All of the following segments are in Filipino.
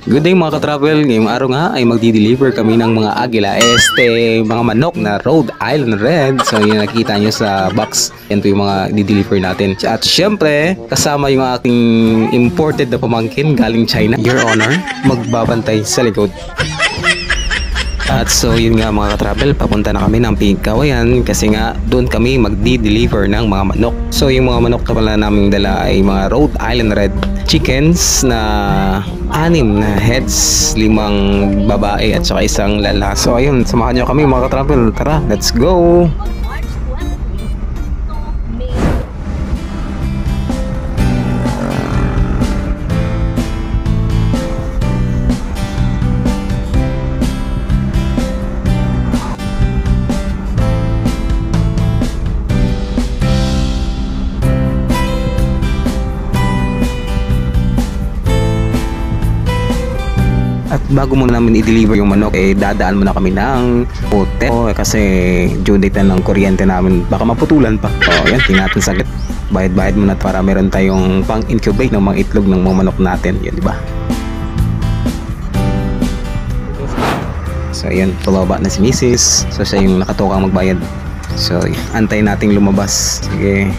Good day mga ka-travel, ngayong araw nga ay magdi-deliver kami ng mga agila, mga manok na Rhode Island Red. So yun nakikita nyo sa box, yan po yung mga di-deliver natin. At syempre, kasama yung aking imported na pamangkin galing China, Your Honor, magbabantay sa likod. At so yun nga mga ka-travel, papunta na kami ng Pigkawayan kasi nga doon kami magdi-deliver ng mga manok. So yung mga manok na pala naming dala ay mga Rhode Island Red chickens na 6 na heads, 5 babae at saka 1 lalaki. So ayun, samahan nyo kami mga ka-travel. Tara, let's go! At bago muna namin i-deliver yung manok, dadaan muna kami ng hotel kasi due date na ng kuryente namin, baka maputulan pa. Yan, tingnan natin saglit. Bayad-bayad muna para meron tayong pang-incubate ng mga itlog ng mga manok natin. Yan, di ba? So yan, pababa na si Mrs. So siya yung nakatokang magbayad. So antay nating lumabas. Sige.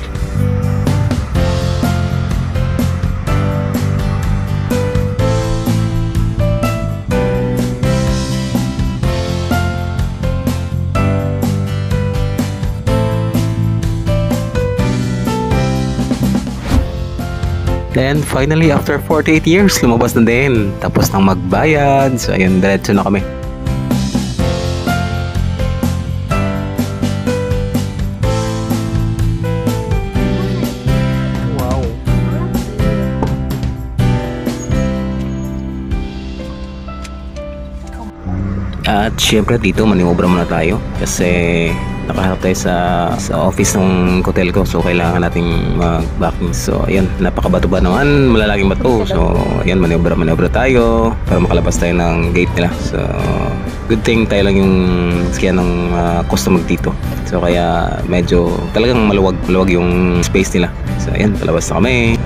Then finally after 48 years lumabas na din, tapos nang magbayad. So ayun, diretso na kami. Wow. At syempre dito maniobra muna tayo kasi nakaharap tayo sa office ng hotel ko, so kailangan nating mag-backing. So ayan, napakabato ba naman, malalaking bato. So ayan, manobra tayo para makalabas tayo ng gate nila. So good thing tayo lang yung skin ng customer dito, so kaya medyo talagang maluwag yung space nila. So ayan, palabas na kami.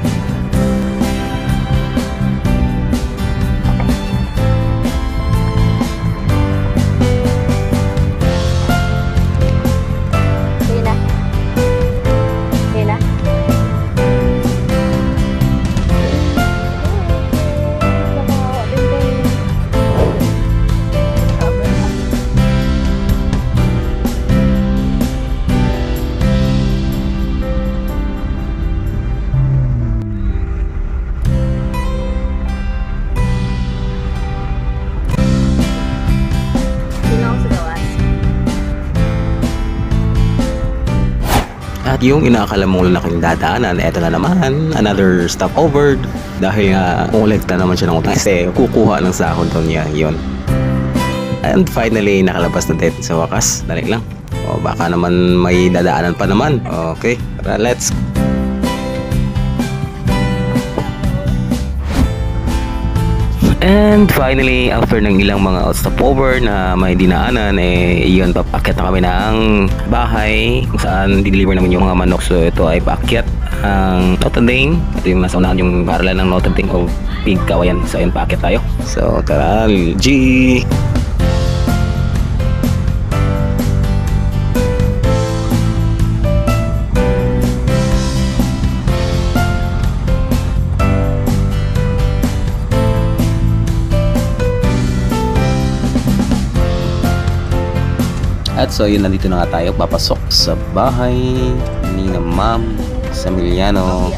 At yung inaakala mong lalaking dadaanan, eto na naman, another stopover. Dahil kolekta naman siya ng utang kasi kukuha ng sahod doon niya, yun. And finally, nakalabas na din sa wakas. Dali lang. O baka naman may dadaanan pa naman. Okay, tara, let's go. And finally, after ng ilang mga stopover na may dinaanan, yun, papaakyat na kami ng bahay kung saan dideliver namin yung mga manok. So ito ay paakyat ang Notre Dame. Ito yung nasa unahan yung paralan ng Notre Dame o Pigkawayan. So ayun, paakyat tayo. So tara, G! At so yun, nandito na nga tayo, papasok sa bahay ni na Ma'am Samiliano.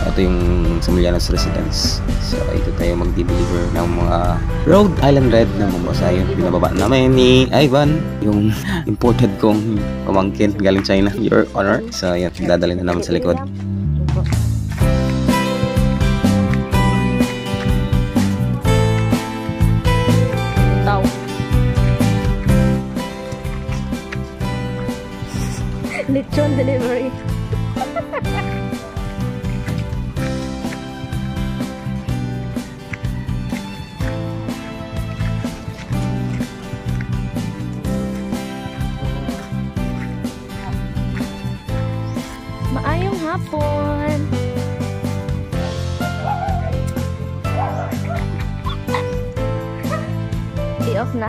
Ito yung Samiliano's residence. So ito tayo magdi-deliver ng mga Rhode Island Red na mamasa. Yun, binababa namin ni Ivan, yung imported kong pamangkin galing China, Your Honor. So yan, dadalhin na naman sa likod. Lechon delivery. Maayong hapon. I-off na.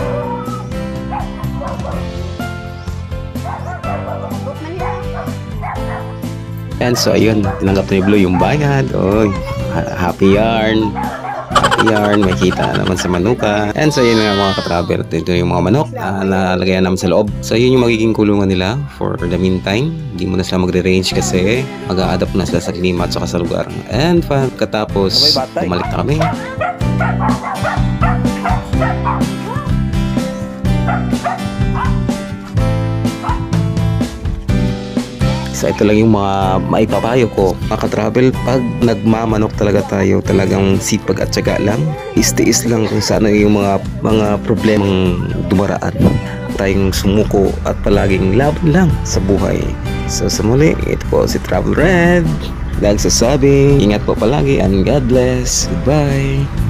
And so ayun, tinanggap ni Blue yung bayad. Oy, happy yarn. Happy yarn, may kita naman sa manuka. And so yun nga mga ka-travel. Ito yung mga manok na nalagayan namin sa loob. So yun yung magiging kulungan nila for the meantime. Hindi mo na sila magre-range kasi mag-a-adapt na sila sa klima at saka sa lugar. And pagkatapos, bumalik na kami. So ito lang yung mga maipapayo ko mga ka-travel. Pag nagmamanok talaga tayo, talagang sipag at syaga lang, istiis lang kung saan yung mga problemang dumaraan. Tayong sumuko at palaging laban lang sa buhay. So sa muli, ito po si Travel Red nagsasabi, ingat po palagi and God bless. Goodbye.